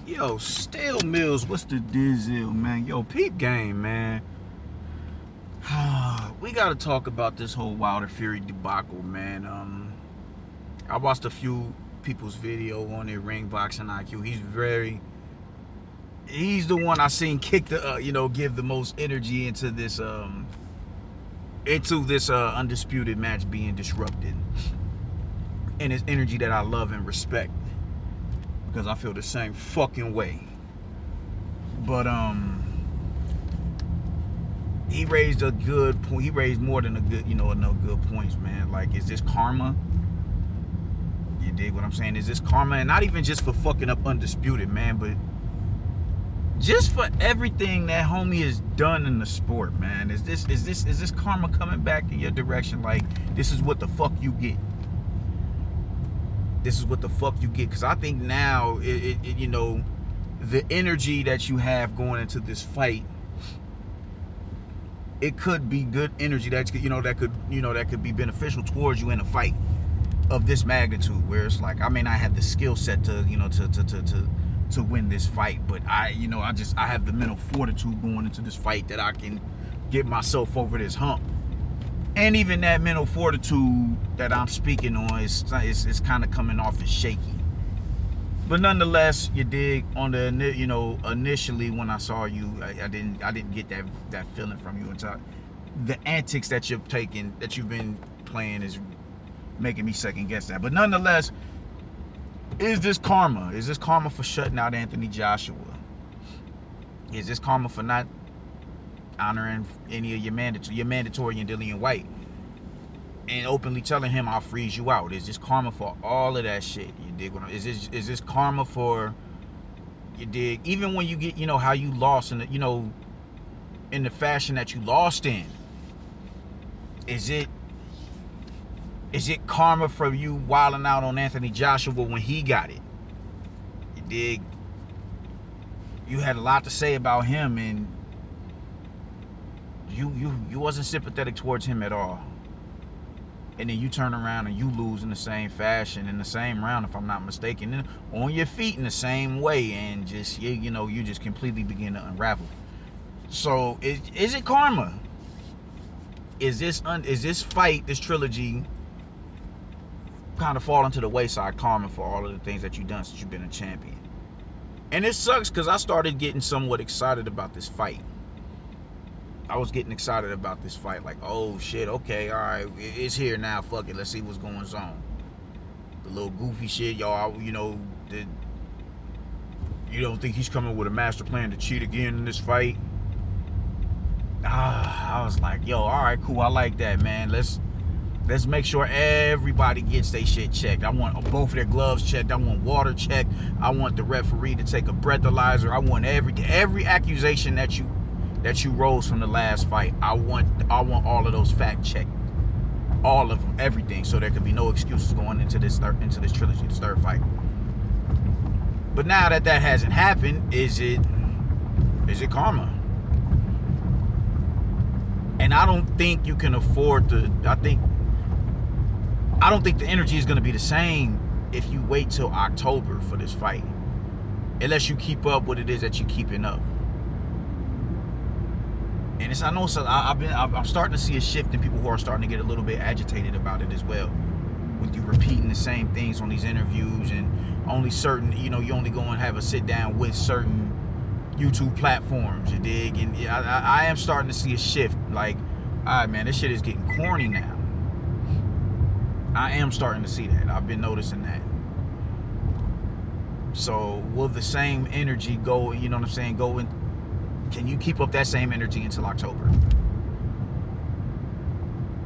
Yo, Stale Mills, what's the dizzle, man? Yo, peep game, man. We gotta talk about this whole Wilder Fury debacle, man. I watched a few people's video on their ring boxing IQ. He's the one I seen kick the, give the most energy into this undisputed match being disrupted, and it's energy that I love and respect because I feel the same fucking way. But he raised a good point. He raised more than a good, enough good points, man. Like, is this karma? You dig what I'm saying? Is this karma? And not even just for fucking up Undisputed, man, but just for everything that homie has done in the sport, man. Is this karma coming back in your direction? Like, this is what the fuck you get. This is what the fuck you get. Because I think now, the energy that you have going into this fight, it could be good energy that could be beneficial towards you in a fight of this magnitude, where it's like, I may not have the skill set to win this fight, but I have the mental fortitude going into this fight that I can get myself over this hump. And even that mental fortitude that I'm speaking on is kind of coming off as shaky. But nonetheless, you dig, on the initially when I saw you, I didn't get that feeling from you until the antics that you've been playing is making me second guess that. But nonetheless, is this karma? Is this karma for shutting out Anthony Joshua? Is this karma for not honoring any of your mandatory and Dillian White and openly telling him I'll freeze you out? Is this karma for all of that shit? You dig what I'm, is this karma for, you dig, even when you get, how you lost in the, in the fashion that you lost in? Is it karma for you wilding out on Anthony Joshua when he got it? You dig? You had a lot to say about him, and you wasn't sympathetic towards him at all. And then you turn around and you lose in the same fashion, in the same round, if I'm not mistaken, on your feet in the same way, and just you just completely begin to unravel. So is it karma? Is this fight, this trilogy, kind of fall into the wayside, karma for all of the things that you've done since you've been a champion? And it sucks because I started getting somewhat excited about this fight. I was getting excited about this fight, like, oh shit, okay, all right, it's here now, fuck it, let's see what's going on. The little goofy shit, y'all, you don't think he's coming with a master plan to cheat again in this fight? I was like, yo, all right, cool, I like that, man. Let's make sure everybody gets their shit checked. I want both of their gloves checked. I want water checked. I want the referee to take a breathalyzer. I want every accusation that you rose from the last fight. I want all of those fact checked, all of them, everything, so there could be no excuses going into this trilogy, this third fight. But now that hasn't happened, is it karma? And I don't think you can afford to. I don't think the energy is going to be the same if you wait till October for this fight, unless you keep up what it is that you're keeping up. And I'm starting to see a shift in people who are starting to get a little bit agitated about it as well, with you repeating the same things on these interviews, and only certain, you only go and have a sit down with certain YouTube platforms, you dig? And I am starting to see a shift. Like, all right, man, this shit is getting corny now. I am starting to see that. I've been noticing that. So will the same energy go, go in? Can you keep up that same energy until October?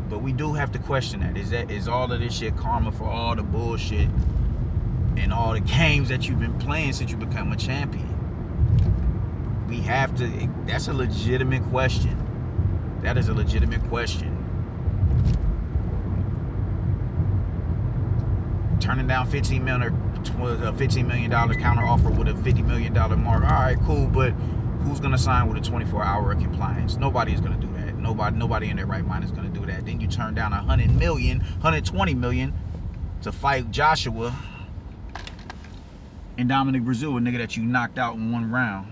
But we do have to question that. Is all of this shit karma for all the bullshit and all the games that you've been playing since you become a champion? We have to. That's a legitimate question. That is a legitimate question. Turning down $15 million counter offer with a $50 million mark. All right, cool, but who's gonna sign with a 24-hour compliance? Nobody is gonna do that. Nobody in their right mind is gonna do that. Then you turn down $120 million to fight Joshua. And Dominic Brazil, a nigga that you knocked out in 1 round.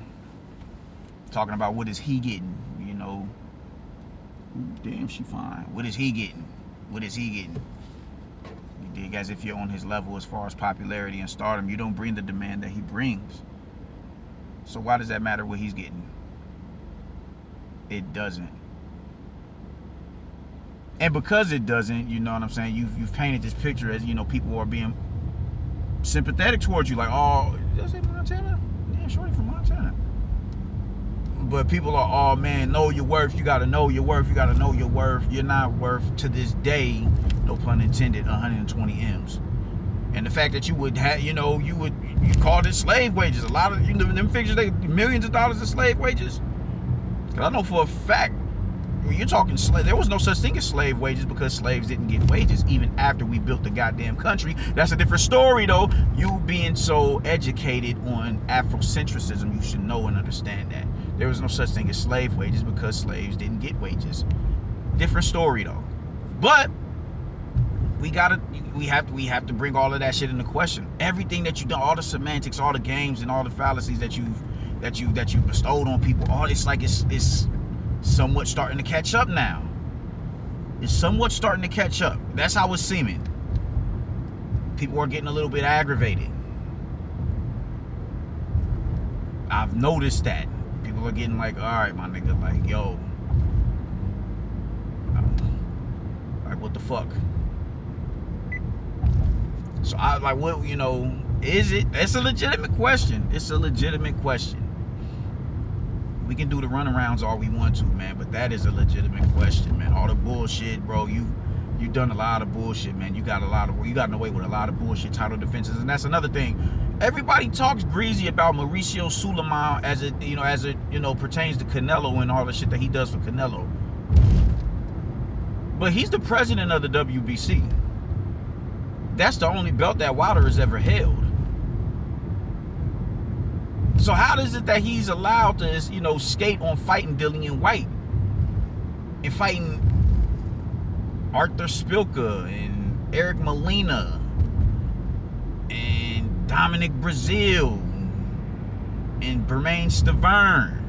Talking about what is he getting, you know. Damn, she fine. What is he getting? What is he getting? You dig? As if you're on his level as far as popularity and stardom. You don't bring the demand that he brings. So why does that matter what he's getting? It doesn't. And because it doesn't, you know what I'm saying, you've painted this picture as, you know, people are being sympathetic towards you. Like, oh, did I say Montana? Yeah, shorty from Montana. But people are, oh man, know your worth. You gotta know your worth. You gotta know your worth. You're not worth, to this day, no pun intended, 120 M's. And the fact that you would have, you know, you call it slave wages. A lot of, you know, them figures, they millions of dollars of slave wages. Cause I know for a fact, when you're talking slave, there was no such thing as slave wages, because slaves didn't get wages even after we built the goddamn country. That's a different story though. You being so educated on Afrocentrism, you should know and understand that. There was no such thing as slave wages because slaves didn't get wages. Different story though. But we have to bring all of that shit into question. Everything that you done, all the semantics, all the games, and all the fallacies that you bestowed on people, all it's like it's somewhat starting to catch up now. It's somewhat starting to catch up. That's how it's seeming. People are getting a little bit aggravated. I've noticed that. People are getting like, all right, my nigga, like, yo, like, what the fuck? So I like, what, you know, is it? It's a legitimate question. It's a legitimate question. We can do the runarounds all we want to, man, but that is a legitimate question, man. All the bullshit, bro, you done a lot of bullshit, man. You got gotten away with a lot of bullshit title defenses, and that's another thing. Everybody talks greasy about Mauricio Sulaiman as it pertains to Canelo and all the shit that he does for Canelo. But he's the president of the WBC. That's the only belt that Wilder has ever held. So how is it that he's allowed to, you know, skate on fighting Dillian White and fighting Arthur Spilka and Eric Molina and Dominic Brazil and Bermain Stavern?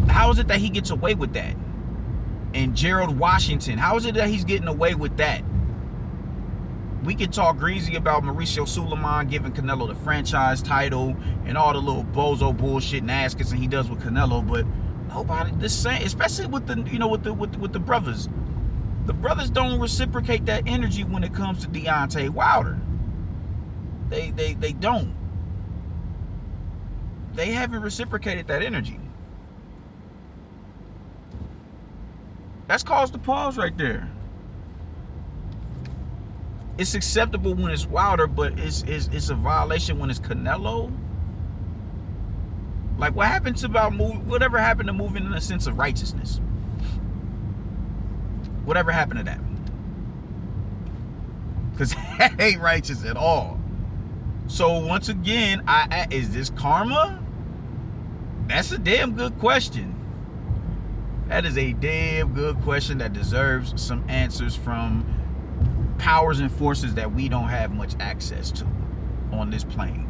How is it that he gets away with that? And Gerald Washington, how is it that he's getting away with that? We can talk greasy about Mauricio Sulaiman giving Canelo the franchise title and all the little bozo bullshit and ass kissing he does with Canelo, but nobody the same, especially with the, you know, with the brothers. The brothers don't reciprocate that energy when it comes to Deontay Wilder. They don't. They haven't reciprocated that energy. That's caused the pause right there. It's acceptable when it's Wilder, but it's a violation when it's Canelo. Like, what happens about whatever happened to moving in a sense of righteousness? Whatever happened to that? Because that ain't righteous at all. So once again, is this karma? That's a damn good question. That is a damn good question that deserves some answers from powers and forces that we don't have much access to on this plane.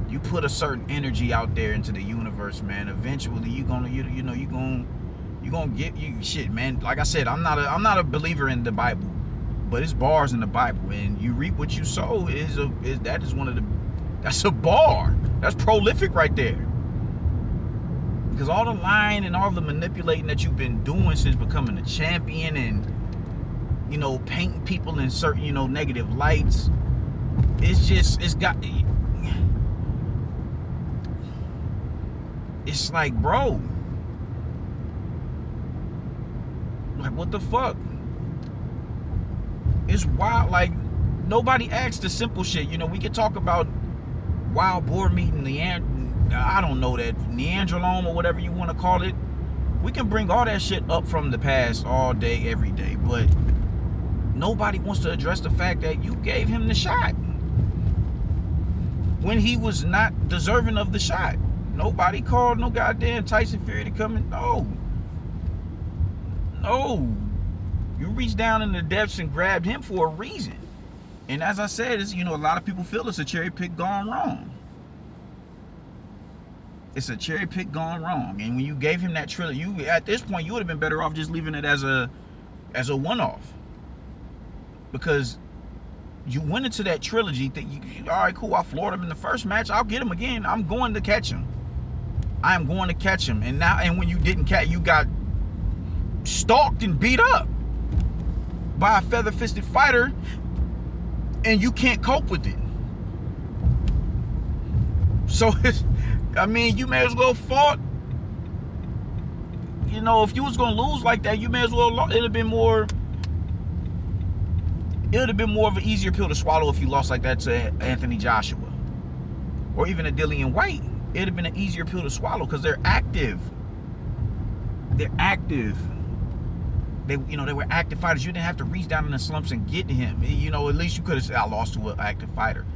You put a certain energy out there into the universe, man. Eventually, you're gonna get shit, man. Like I said, I'm not a believer in the Bible, but it's bars in the Bible, and you reap what you sow. That's a bar. That's prolific right there. Because all the lying and all the manipulating that you've been doing since becoming a champion, and, you know, painting people in certain, you know, negative lights, it's like, bro, like, what the fuck? It's wild. Like, nobody asks the simple shit. You know, we could talk about wild boar meat and I don't know, that Neanderthal or whatever you want to call it. We can bring all that shit up from the past all day, every day, but nobody wants to address the fact that you gave him the shot when he was not deserving of the shot. Nobody called no goddamn Tyson Fury to come in. No. You reached down in the depths and grabbed him for a reason. And as I said, it's, you know, a lot of people feel it's a cherry pick gone wrong. It's a cherry pick gone wrong. And when you gave him that trilogy, you, at this point, you would have been better off just leaving it as a one-off. Because you went into that trilogy that all right, cool, I floored him in the first match, I'll get him again. I'm going to catch him. I am going to catch him. And now, and when you didn't catch, you got stalked and beat up by a feather-fisted fighter, and you can't cope with it. So it's, I mean, you may as well fought. You know, if you was gonna lose like that, you may as well. It'd have been more. It would have been more of an easier pill to swallow if you lost like that to Anthony Joshua, or even a Dillian White. It'd have been an easier pill to swallow because they're active. They're active. They, you know, they were active fighters. You didn't have to reach down in the slumps and get to him. You know, at least you could have said, I lost to an active fighter.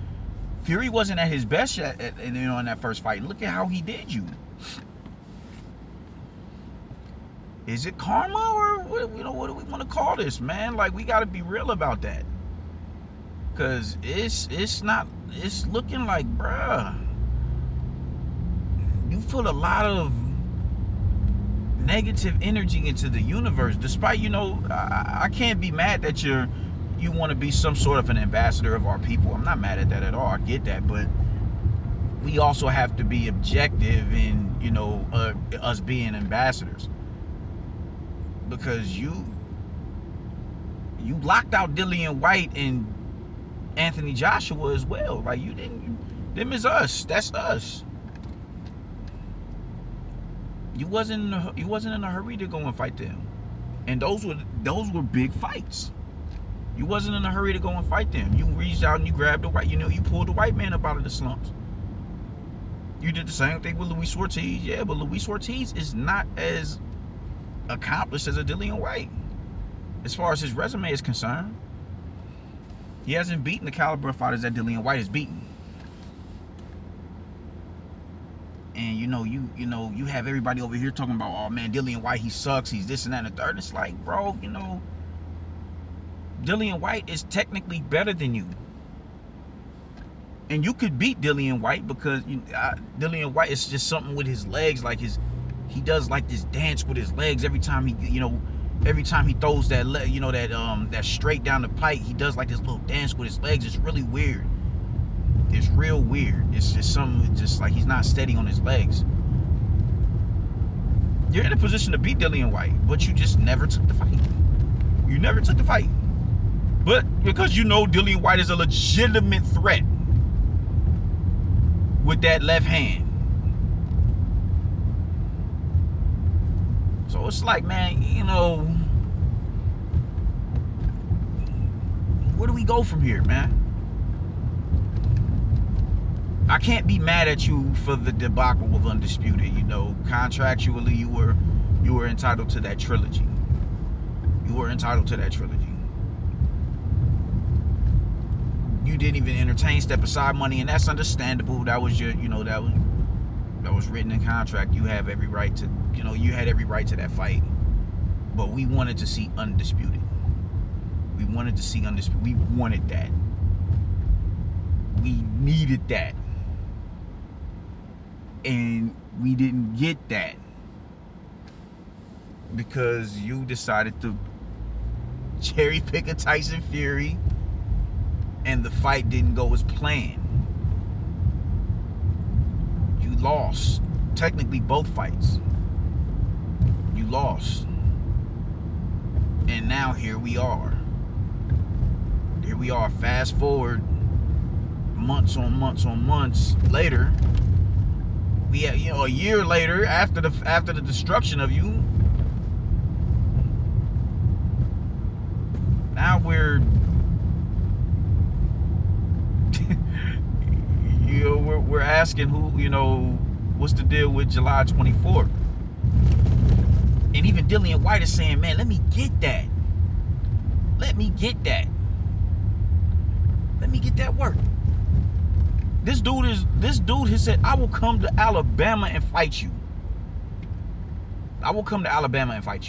Fury wasn't at his best you know, in that first fight. Look at how he did you. Is it karma, or what, you know, what do we want to call this, man? Like, we got to be real about that. Because it's not, it's looking like, bruh, you put a lot of negative energy into the universe, despite, you know, I can't be mad that you want to be some sort of an ambassador of our people. I'm not mad at that at all. I get that, but we also have to be objective in, you know, us being ambassadors, because you locked out Dillian White and Anthony Joshua as well. Like, you didn't, them is us. That's us. You wasn't in a hurry to go and fight them, and those were big fights. You wasn't in a hurry to go and fight them. You reached out and you grabbed the white. You know, you pulled the white man up out of the slumps. You did the same thing with Luis Ortiz, yeah, but Luis Ortiz is not as accomplished as a Dillian White as far as his resume is concerned. He hasn't beaten the caliber of fighters that Dillian White has beaten. And you know, you have everybody over here talking about, oh man, Dillian White, he sucks, he's this and that and the third. It's like, bro, you know, Dillian White is technically better than you. And you could beat Dillian White because Dillian White is just something with his legs, like he does like this dance with his legs every time he, you know, every time he throws that you know, that straight down the pipe, he does like this little dance with his legs. It's really weird. It's real weird. It's just something, just like he's not steady on his legs. You're in a position to beat Dillian White, but you just never took the fight. You never took the fight. But because you know Dillian White is a legitimate threat with that left hand. So it's like, man, you know, where do we go from here, man? I can't be mad at you for the debacle of Undisputed. You know, contractually, you were entitled to that trilogy. You were entitled to that trilogy. You didn't even entertain step aside money, and that's understandable. That was your, you know, that was written in contract. You have every right to, you know, you had every right to that fight. But we wanted to see Undisputed. We wanted to see Undisputed. We wanted that. We needed that. And we didn't get that because you decided to cherry pick a Tyson Fury, and the fight didn't go as planned. You lost. Technically, both fights. You lost. And now here we are. Here we are. Fast forward months on months on months later. We have, you know, a year later, after the destruction of you, now we're you know, we're asking who, you know, what's the deal with July 24th? And even Dillian White is saying, man, let me get that. Let me get that. Let me get that work. This dude has said, I will come to Alabama and fight you. I will come to Alabama and fight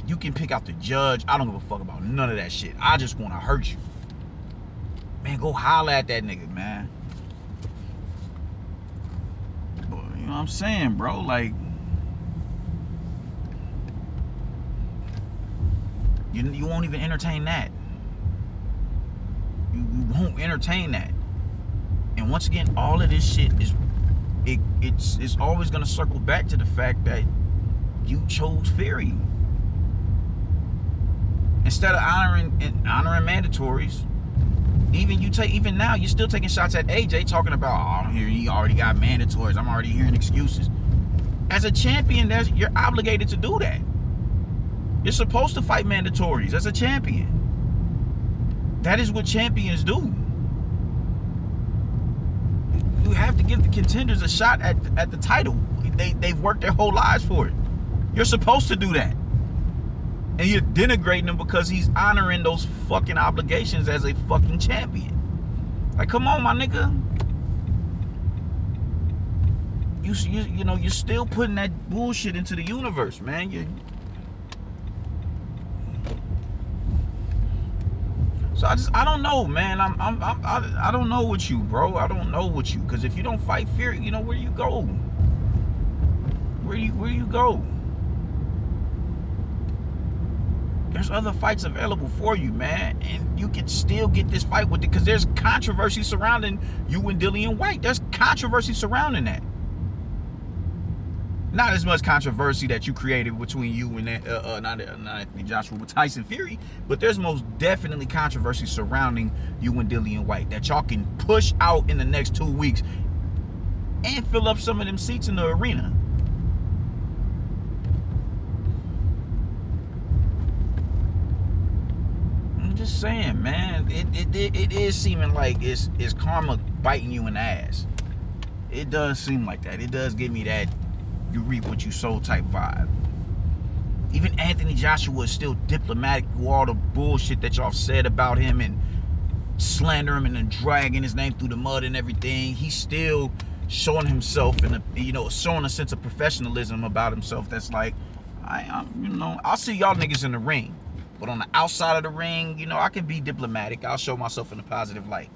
you. You can pick out the judge. I don't give a fuck about none of that shit. I just want to hurt you. Man, go holler at that nigga, man. But, you know what I'm saying, bro? Like, you won't even entertain that. You won't entertain that. And once again, all of this shit is it's always gonna circle back to the fact that you chose Fury instead of honoring mandatories. Even now, you're still taking shots at AJ, talking about, oh, here he already got mandatories. I'm already hearing excuses. As a champion, you're obligated to do that. You're supposed to fight mandatories as a champion. That is what champions do. You have to give the contenders a shot at the title. They've worked their whole lives for it. You're supposed to do that. And you're denigrating him because he's honoring those fucking obligations as a fucking champion. Like, come on, my nigga. You know, you're still putting that bullshit into the universe, man. So I don't know, man. I don't know with you, bro. I don't know with you, because if you don't fight Fury, you know, where do you go? Where do you go? There's other fights available for you, man, and you can still get this fight with it, because there's controversy surrounding you and Dillian White. There's controversy surrounding that. Not as much controversy that you created between you and not Anthony Joshua, but Tyson Fury, but there's most definitely controversy surrounding you and Dillian White that y'all can push out in the next 2 weeks and fill up some of them seats in the arena. I'm just saying, man, it is seeming like it's karma biting you in the ass. It does seem like that. It does give me that you reap what you sow type vibe. Even Anthony Joshua is still diplomatic through all the bullshit that y'all said about him and slander him and then dragging his name through the mud and everything. He's still showing himself and showing a sense of professionalism about himself. That's like, I'll see y'all niggas in the ring, but on the outside of the ring, I can be diplomatic. I'll show myself in a positive light.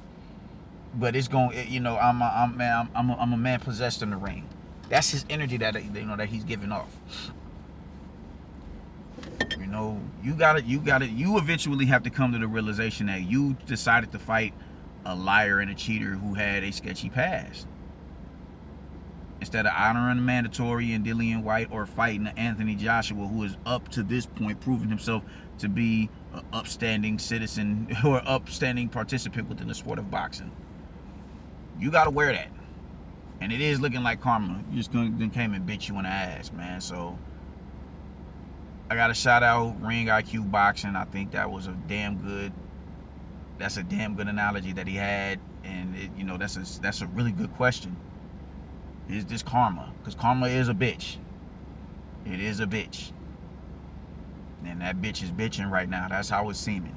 But it's going, I'm a man possessed in the ring. That's his energy that that he's giving off. You eventually have to come to the realization that you decided to fight a liar and a cheater who had a sketchy past, instead of honoring the mandatory and Dillian White, or fighting Anthony Joshua, who is up to this point proven himself to be an upstanding citizen or upstanding participant within the sport of boxing. You got to wear that. And it is looking like karma just came and bit you in the ass, man. So I got to shout out Ring IQ Boxing. I think that was that's a damn good analogy that he had. And that's a really good question. Is this karma? Because karma is a bitch. It is a bitch. And that bitch is bitching right now. That's how it's seeming.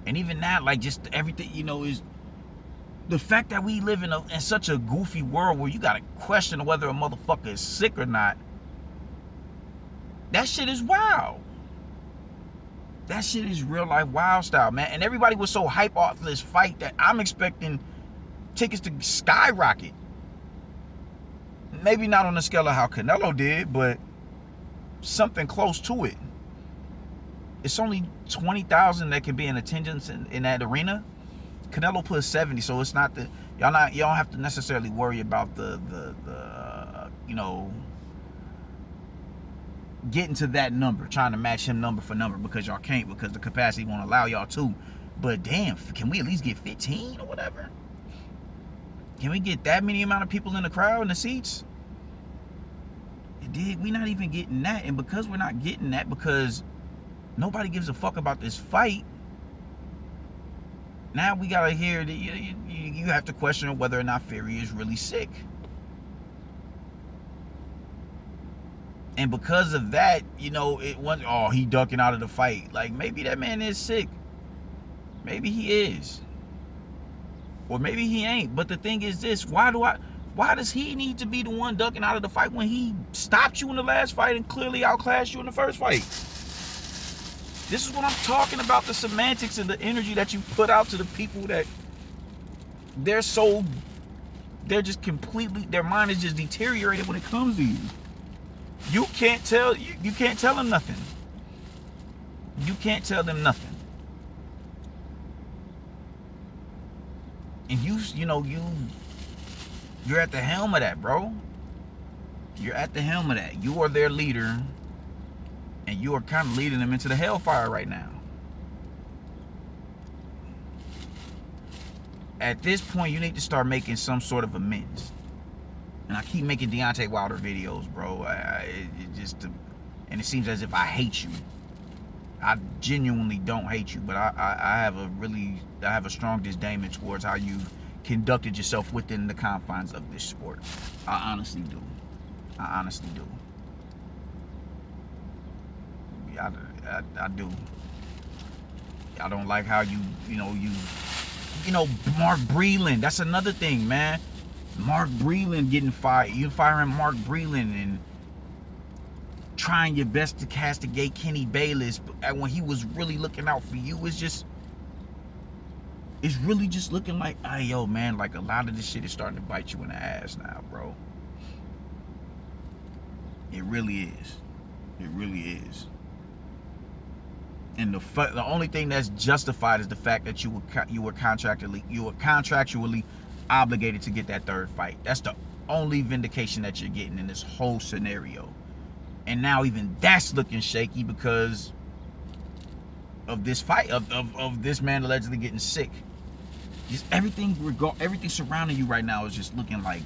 And even that, like, just everything, is the fact that we live in such a goofy world where you gotta question whether a motherfucker is sick or not. That shit is wild. That shit is real life wild style, man. And everybody was so hype off this fight that I'm expecting tickets to skyrocket. Maybe not on the scale of how Canelo did, but something close to it. It's only 20,000 that can be in attendance in that arena. Canelo put 70, so it's not y'all don't have to necessarily worry about the getting to that number, trying to match him number for number, because y'all can't, because the capacity won't allow y'all to. But damn, can we at least get 15 or whatever? Can we get that many amount of people in the crowd in the seats? We're not even getting that. And because we're not getting that, because nobody gives a fuck about this fight, now we gotta hear that you have to question whether or not Fury is really sick. And because of that, it wasn't, oh, he ducking out of the fight. Like, maybe that man is sick. Maybe he is. Or maybe he ain't. But the thing is this, why does he need to be the one ducking out of the fight when he stopped you in the last fight and clearly outclassed you in the first fight? This is what I'm talking about, the semantics and the energy that you put out to the people that they're just completely, their mind is just deteriorated when it comes to you. You can't tell them nothing. You can't tell them nothing. And you're at the helm of that, bro. You're at the helm of that. You are their leader, and you are kind of leading them into the hellfire right now. At this point, you need to start making some sort of amends. And I keep making Deontay Wilder videos, bro. And it seems as if I hate you. I genuinely don't hate you, but I have a strong disdain towards how you conducted yourself within the confines of this sport. I honestly do. I honestly do. I do. I don't like how you Mark Breland. That's another thing, man. Mark Breland getting fired. You firing Mark Breland and trying your best to castigate Kenny Bayless, but when he was really looking out for you, it's really just looking like, hey, yo, man, like a lot of this shit is starting to bite you in the ass now, bro. It really is. It really is. And the only thing that's justified is the fact that you were contractually obligated to get that third fight. That's the only vindication that you're getting in this whole scenario. And now even that's looking shaky because of this fight, of this man allegedly getting sick. Just everything surrounding you right now is just looking like